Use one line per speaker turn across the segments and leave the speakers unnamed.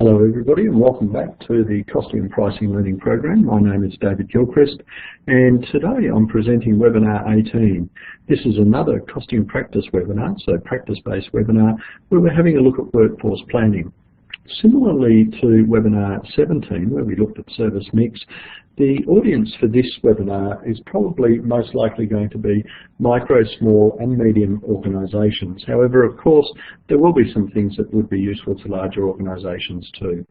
Hello everybody and welcome back to the Costing and Pricing Learning Program. My name is David Gilchrist and today I'm presenting webinar 18. This is another Costing and Practice webinar, so practice-based webinar, where we're having a look at workforce planning. Similarly to webinar 17, where we looked at service mix, the audience for this webinar is probably most likely going to be micro, small and medium organisations. However, of course, there will be some things that would be useful to larger organisations too.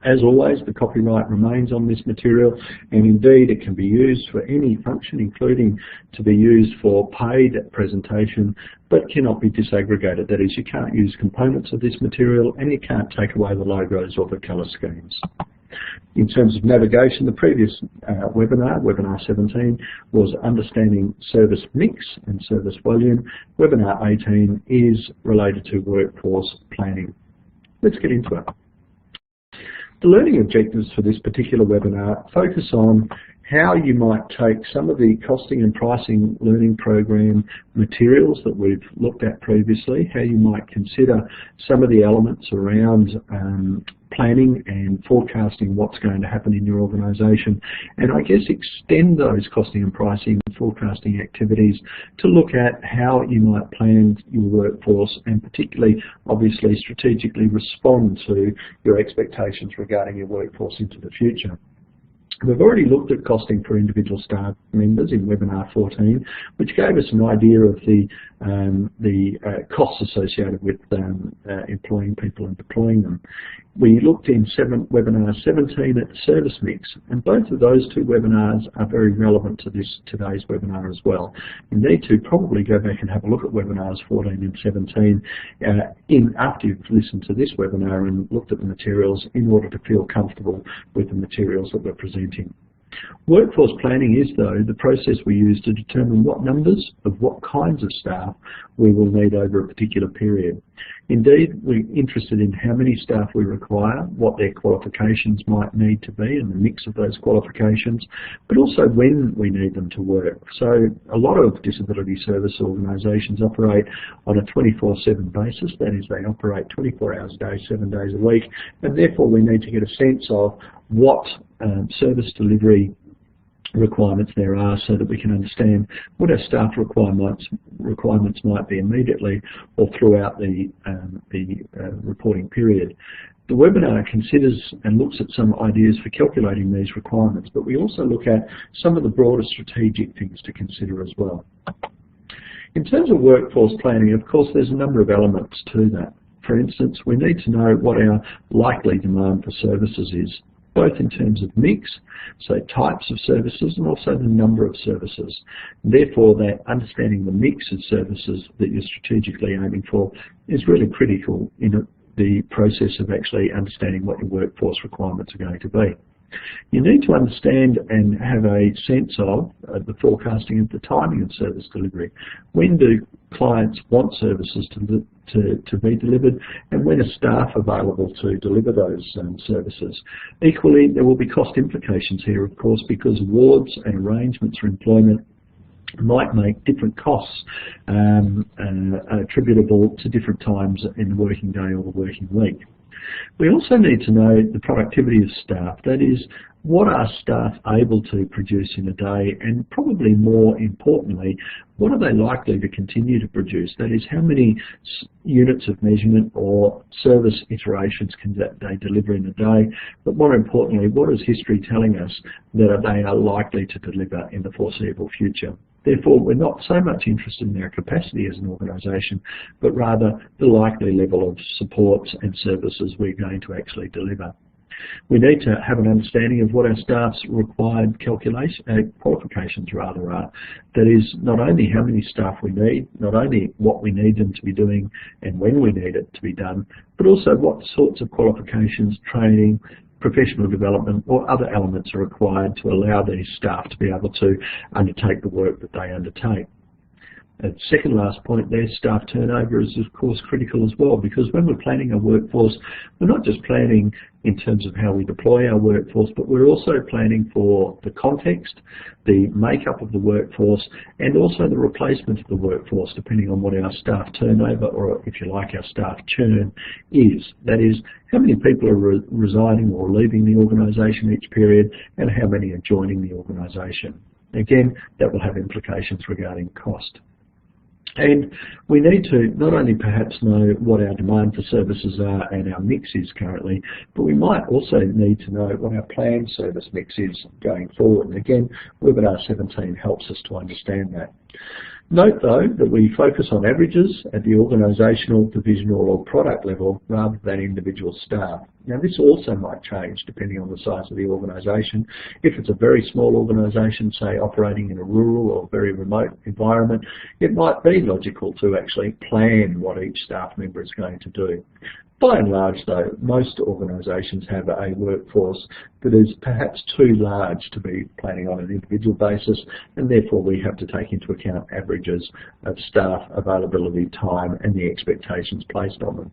As always, the copyright remains on this material, and indeed it can be used for any function, including to be used for paid presentation, but cannot be disaggregated. That is, you can't use components of this material and you can't take away the logos or the colour schemes. In terms of navigation, the previous webinar 17, was understanding service mix and service volume. Webinar 18 is related to workforce planning. Let's get into it. The learning objectives for this particular webinar focus on how you might take some of the costing and pricing learning program materials that we've looked at previously, how you might consider some of the elements around planning and forecasting what's going to happen in your organisation, and I guess extend those costing and pricing and forecasting activities to look at how you might plan your workforce and particularly, obviously, strategically respond to your expectations regarding your workforce into the future. We've already looked at costing for individual staff members in webinar 14, which gave us an idea of the costs associated with employing people and deploying them. We looked in webinar 17 at the service mix, and both of those two webinars are very relevant to today's webinar as well. You need to probably go back and have a look at webinars 14 and 17 after you've listened to this webinar and looked at the materials in order to feel comfortable with the materials that we're presenting. Workforce planning is, though, the process we use to determine what numbers of what kinds of staff we will need over a particular period. Indeed, we're interested in how many staff we require, what their qualifications might need to be and the mix of those qualifications, but also when we need them to work. So a lot of disability service organisations operate on a 24/7 basis, that is, they operate 24 hours a day, 7 days a week, and therefore we need to get a sense of what service delivery requirements there are so that we can understand what our staff requirements might be immediately or throughout the reporting period. The webinar considers and looks at some ideas for calculating these requirements, but we also look at some of the broader strategic things to consider as well. In terms of workforce planning, of course, there's a number of elements to that. For instance, we need to know what our likely demand for services is, both in terms of mix, so types of services, and also the number of services. Therefore, that understanding the mix of services that you're strategically aiming for is really critical in the process of actually understanding what your workforce requirements are going to be. You need to understand and have a sense of the forecasting of the timing of service delivery. When do clients want services to be delivered, and when are staff available to deliver those services? Equally, there will be cost implications here, of course, because awards and arrangements for employment might make different costs attributable to different times in the working day or the working week. We also need to know the productivity of staff, that is, what are staff able to produce in a day, and probably more importantly, what are they likely to continue to produce? That is, how many units of measurement or service iterations can they deliver in a day, but more importantly, what is history telling us that they are likely to deliver in the foreseeable future? Therefore, we're not so much interested in their capacity as an organisation, but rather the likely level of supports and services we're going to actually deliver. We need to have an understanding of what our staff's required qualifications are. That is, not only how many staff we need, not only what we need them to be doing and when we need it to be done, but also what sorts of qualifications, training, professional development or other elements are required to allow these staff to be able to undertake the work that they undertake. Second last point there, staff turnover is of course critical as well, because when we're planning our workforce, we're not just planning in terms of how we deploy our workforce, but we're also planning for the context, the makeup of the workforce, and also the replacement of the workforce, depending on what our staff turnover, or if you like, our staff churn is. That is, how many people are resigning or leaving the organisation each period, and how many are joining the organisation. Again, that will have implications regarding cost. And we need to not only perhaps know what our demand for services are and our mix is currently, but we might also need to know what our planned service mix is going forward. And again, Webinar 17 helps us to understand that. Note though that we focus on averages at the organisational, divisional or product level rather than individual staff. Now this also might change depending on the size of the organisation. If it's a very small organisation, say operating in a rural or very remote environment, it might be logical to actually plan what each staff member is going to do. By and large though, most organisations have a workforce that is perhaps too large to be planning on an individual basis, and therefore we have to take into account averages of staff availability, time and the expectations placed on them.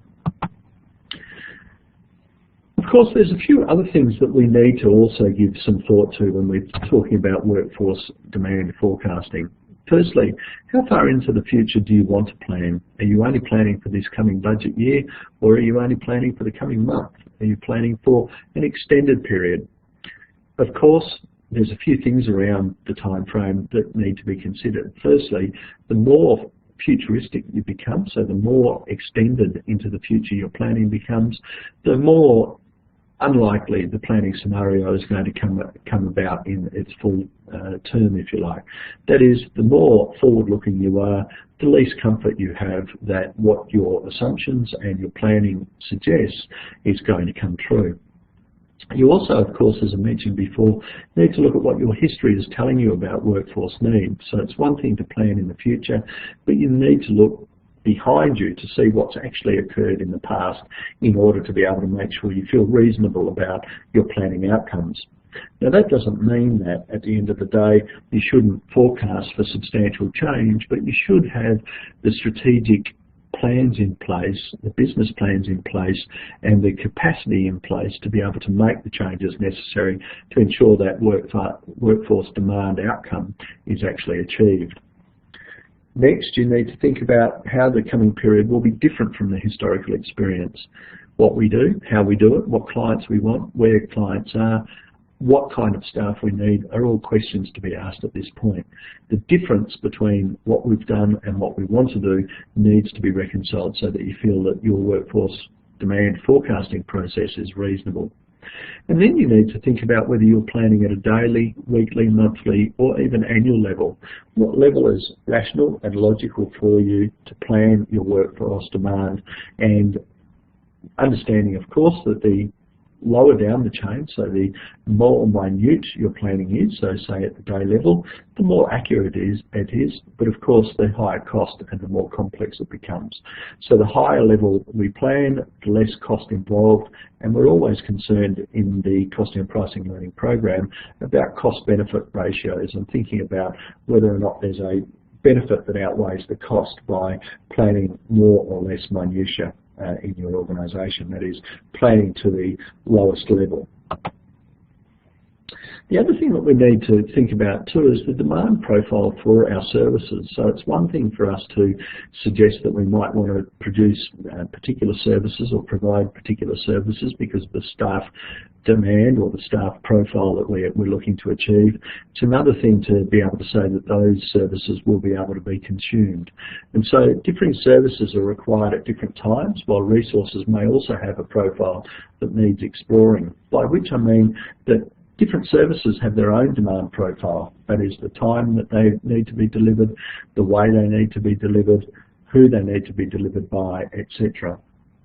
Of course, there's a few other things that we need to also give some thought to when we're talking about workforce demand forecasting. Firstly, how far into the future do you want to plan? Are you only planning for this coming budget year, or are you only planning for the coming month? Are you planning for an extended period? Of course, there's a few things around the time frame that need to be considered. Firstly, the more futuristic you become, so the more extended into the future your planning becomes, the more unlikely the planning scenario is going to come about in its full term, if you like. That is, the more forward-looking you are, the least comfort you have that what your assumptions and your planning suggests is going to come true. You also, of course, as I mentioned before, need to look at what your history is telling you about workforce needs. So it's one thing to plan in the future, but you need to look behind you to see what's actually occurred in the past in order to be able to make sure you feel reasonable about your planning outcomes. Now that doesn't mean that at the end of the day you shouldn't forecast for substantial change, but you should have the strategic plans in place, the business plans in place, and the capacity in place to be able to make the changes necessary to ensure that workforce demand outcome is actually achieved. Next, you need to think about how the coming period will be different from the historical experience. What we do, how we do it, what clients we want, where clients are, what kind of staff we need are all questions to be asked at this point. The difference between what we've done and what we want to do needs to be reconciled so that you feel that your workforce demand forecasting process is reasonable. And then you need to think about whether you're planning at a daily, weekly, monthly or even annual level. What level is rational and logical for you to plan your workforce demand, and understanding of course that the lower down the chain, so the more minute your planning is, so say at the day level, the more accurate it is, but of course the higher cost and the more complex it becomes. So the higher level we plan, the less cost involved, and we're always concerned in the Costing and Pricing Learning program about cost-benefit ratios and thinking about whether or not there's a benefit that outweighs the cost by planning more or less minutiae in your organisation, that is, planning to the lowest level. The other thing that we need to think about too is the demand profile for our services. So it's one thing for us to suggest that we might want to produce particular services or provide particular services because of the staff demand or the staff profile that we're looking to achieve. It's another thing to be able to say that those services will be able to be consumed. And so different services are required at different times, while resources may also have a profile that needs exploring, by which I mean that different services have their own demand profile, that is the time that they need to be delivered, the way they need to be delivered, who they need to be delivered by, etc.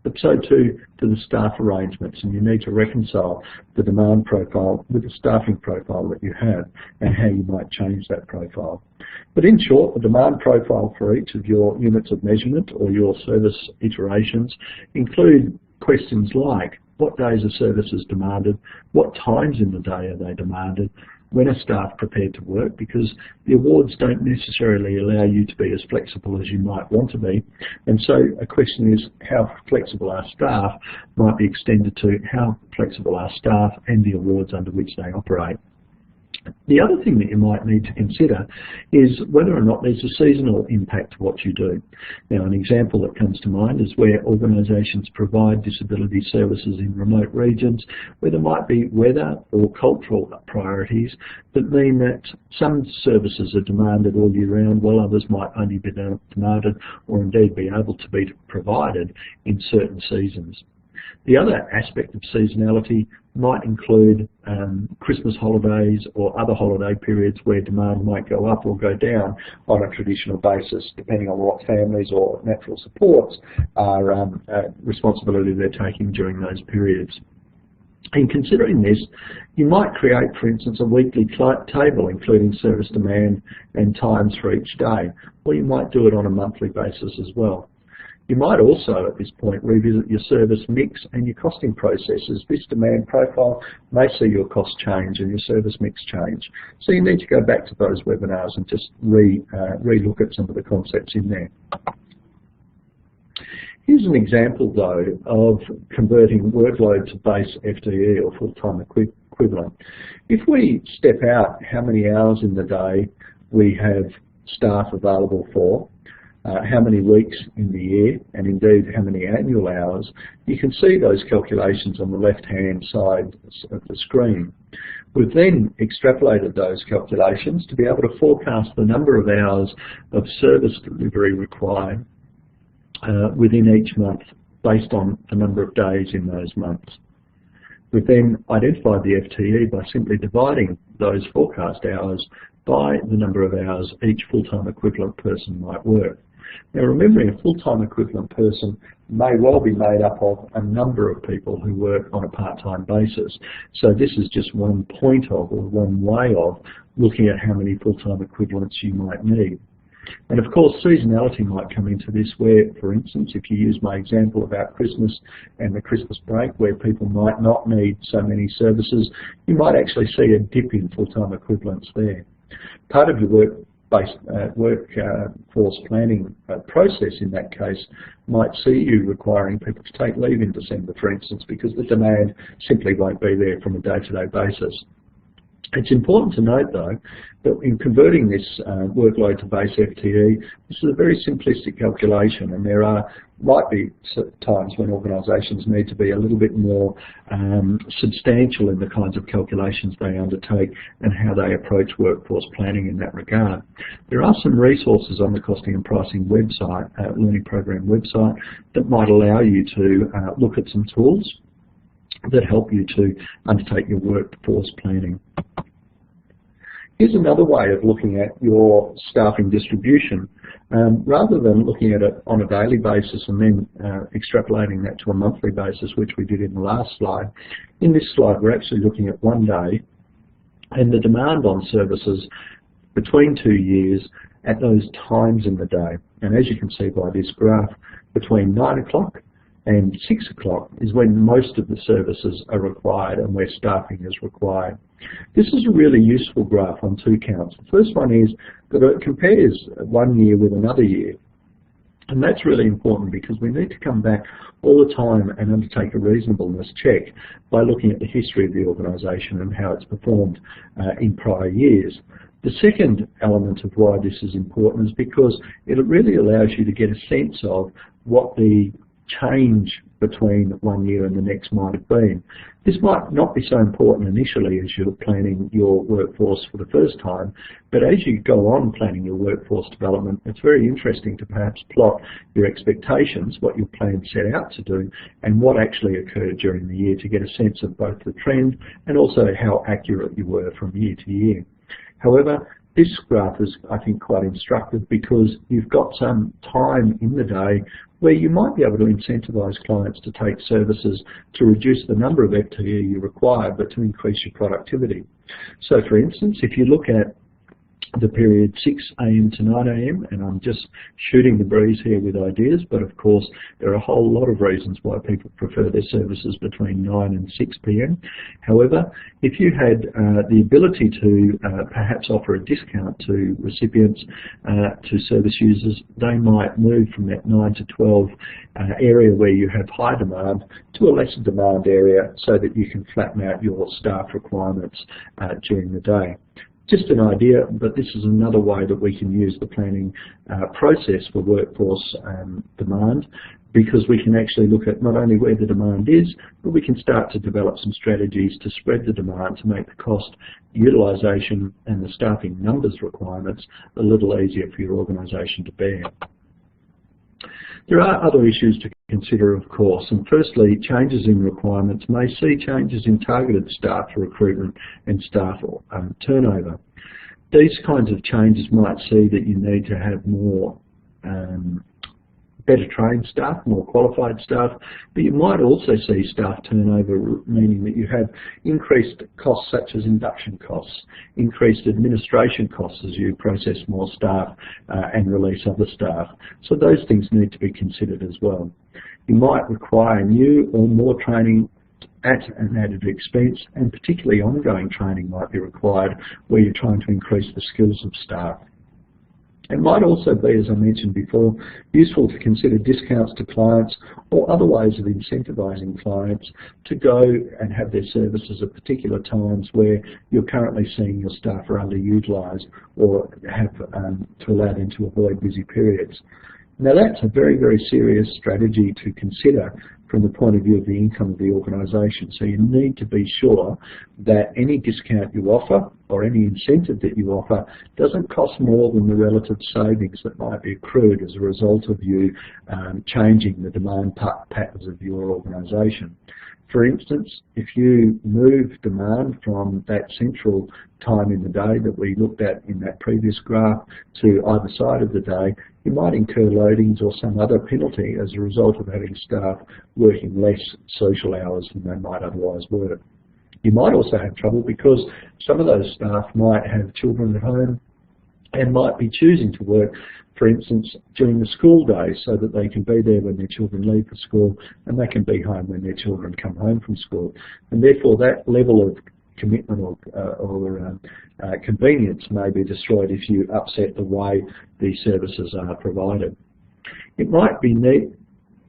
But so too do the staff arrangements, and you need to reconcile the demand profile with the staffing profile that you have and how you might change that profile. But in short, the demand profile for each of your units of measurement or your service iterations include questions like: what days are services demanded? What times in the day are they demanded? when are staff prepared to work, because the awards don't necessarily allow you to be as flexible as you might want to be. And so a question is, how flexible are staff might be extended to how flexible are staff and the awards under which they operate. The other thing that you might need to consider is whether or not there's a seasonal impact to what you do. Now, an example that comes to mind is where organisations provide disability services in remote regions where there might be weather or cultural priorities that mean that some services are demanded all year round while others might only be demanded or indeed be able to be provided in certain seasons. The other aspect of seasonality might include Christmas holidays or other holiday periods where demand might go up or go down on a traditional basis, depending on what families or natural supports are responsibility they're taking during those periods. In considering this, you might create, for instance, a weekly table including service demand and times for each day, or you might do it on a monthly basis as well. You might also, at this point, revisit your service mix and your costing processes. This demand profile may see your cost change and your service mix change. So you need to go back to those webinars and just re-look at some of the concepts in there. Here's an example, though, of converting workload to base FTE or full-time equivalent. If we step out how many hours in the day we have staff available for, how many weeks in the year, and indeed how many annual hours, you can see those calculations on the left-hand side of the screen. We've then extrapolated those calculations to be able to forecast the number of hours of service delivery required within each month based on the number of days in those months. We've then identified the FTE by simply dividing those forecast hours by the number of hours each full-time equivalent person might work. Now, remembering a full-time equivalent person may well be made up of a number of people who work on a part-time basis. So this is just one point of, or one way of, looking at how many full-time equivalents you might need. And of course, seasonality might come into this where, for instance, if you use my example about Christmas and the Christmas break where people might not need so many services, you might actually see a dip in full-time equivalents there. Part of your workforce planning process in that case might see you requiring people to take leave in December, for instance, because the demand simply won't be there from a day-to-day basis. It's important to note, though, that in converting this workload to base FTE, this is a very simplistic calculation, and there might be times when organisations need to be a little bit more substantial in the kinds of calculations they undertake and how they approach workforce planning in that regard. There are some resources on the Costing and Pricing website, Learning Program website, that might allow you to look at some tools that help you to undertake your workforce planning. Here's another way of looking at your staffing distribution. Rather than looking at it on a daily basis and then extrapolating that to a monthly basis, which we did in the last slide, in this slide we're actually looking at one day and the demand on services between 2 years at those times in the day. And as you can see by this graph, between 9 o'clock and 6 o'clock is when most of the services are required and where staffing is required. This is a really useful graph on two counts. The first one is that it compares 1 year with another year. And that's really important because we need to come back all the time and undertake a reasonableness check by looking at the history of the organisation and how it's performed in prior years. The second element of why this is important is because it really allows you to get a sense of what the change between 1 year and the next might have been. This might not be so important initially as you're planning your workforce for the first time, but as you go on planning your workforce development, it's very interesting to perhaps plot your expectations, what your plan set out to do, and what actually occurred during the year to get a sense of both the trend and also how accurate you were from year to year. However, this graph is, I think, quite instructive because you've got some time in the day where you might be able to incentivize clients to take services to reduce the number of FTE you require, but to increase your productivity. So, for instance, if you look at the period 6 AM to 9 AM, and I'm just shooting the breeze here with ideas, but of course there are a whole lot of reasons why people prefer their services between 9 and 6 PM. However, if you had the ability to perhaps offer a discount to recipients, to service users, they might move from that 9 to 12 area where you have high demand to a lesser demand area so that you can flatten out your staff requirements during the day. Just an idea, but this is another way that we can use the planning process for workforce demand, because we can actually look at not only where the demand is, but we can start to develop some strategies to spread the demand to make the cost, utilisation and the staffing numbers requirements a little easier for your organisation to bear. There are other issues to consider, of course, and firstly, changes in requirements may see changes in targeted staff recruitment and staff turnover. These kinds of changes might see that you need to have more better trained staff, more qualified staff, but you might also see staff turnover, meaning that you have increased costs such as induction costs, increased administration costs as you process more staff and release other staff. So those things need to be considered as well. You might require new or more training at an added expense, and particularly ongoing training might be required where you're trying to increase the skills of staff. It might also be, as I mentioned before, useful to consider discounts to clients or other ways of incentivising clients to go and have their services at particular times where you're currently seeing your staff are underutilised, or have to allow them to avoid busy periods. Now that's a very, very serious strategy to consider from the point of view of the income of the organisation. So you need to be sure that any discount you offer or any incentive that you offer doesn't cost more than the relative savings that might be accrued as a result of you changing the demand patterns of your organisation. For instance, if you move demand from that central time in the day that we looked at in that previous graph to either side of the day, you might incur loadings or some other penalty as a result of having staff working less social hours than they might otherwise work. You might also have trouble because some of those staff might have children at home and might be choosing to work, for instance, during the school day so that they can be there when their children leave for school and they can be home when their children come home from school. And therefore that level of commitment or convenience may be destroyed if you upset the way these services are provided. It might be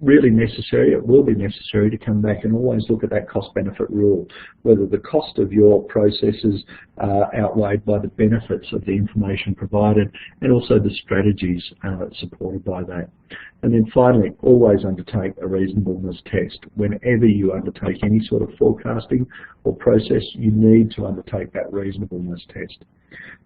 really necessary, it will be necessary to come back and always look at that cost-benefit rule, whether the cost of your processes are outweighed by the benefits of the information provided and also the strategies supported by that. And then finally, always undertake a reasonableness test. Whenever you undertake any sort of forecasting or process, you need to undertake that reasonableness test.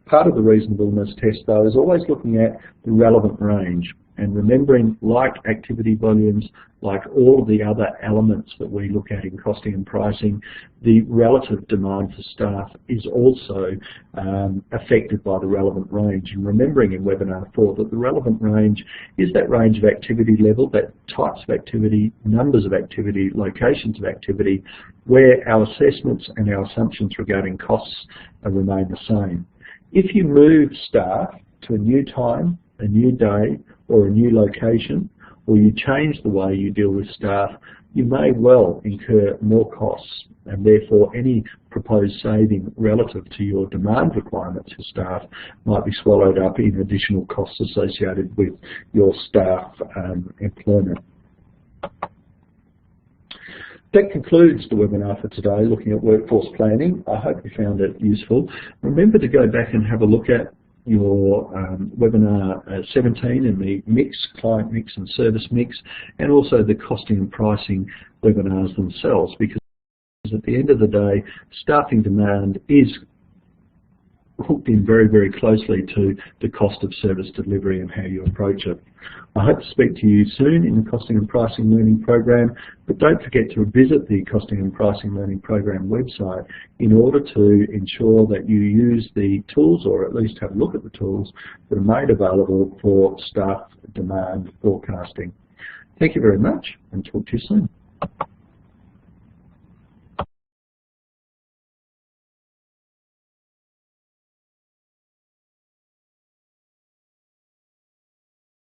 Part of the reasonableness test, though, is always looking at the relevant range and remembering, like activity volumes, like all of the other elements that we look at in costing and pricing, the relative demand for staff is also affected by the relevant range. And remembering in webinar 4 that the relevant range is that range of activity level, that types of activity, numbers of activity, locations of activity, where our assessments and our assumptions regarding costs remain the same. If you move staff to a new time, a new day, or a new location, or you change the way you deal with staff, you may well incur more costs, and therefore any proposed saving relative to your demand requirements for staff might be swallowed up in additional costs associated with your staff employment. That concludes the webinar for today, looking at workforce planning. I hope you found it useful. Remember to go back and have a look at your webinar 17 in the mix, client mix and service mix, and also the costing and pricing webinars themselves, because at the end of the day, staffing demand is hooked in very, very closely to the cost of service delivery and how you approach it. I hope to speak to you soon in the Costing and Pricing Learning Program, but don't forget to visit the Costing and Pricing Learning Program website in order to ensure that you use the tools, or at least have a look at the tools that are made available for staff demand forecasting. Thank you very much, and talk to you soon.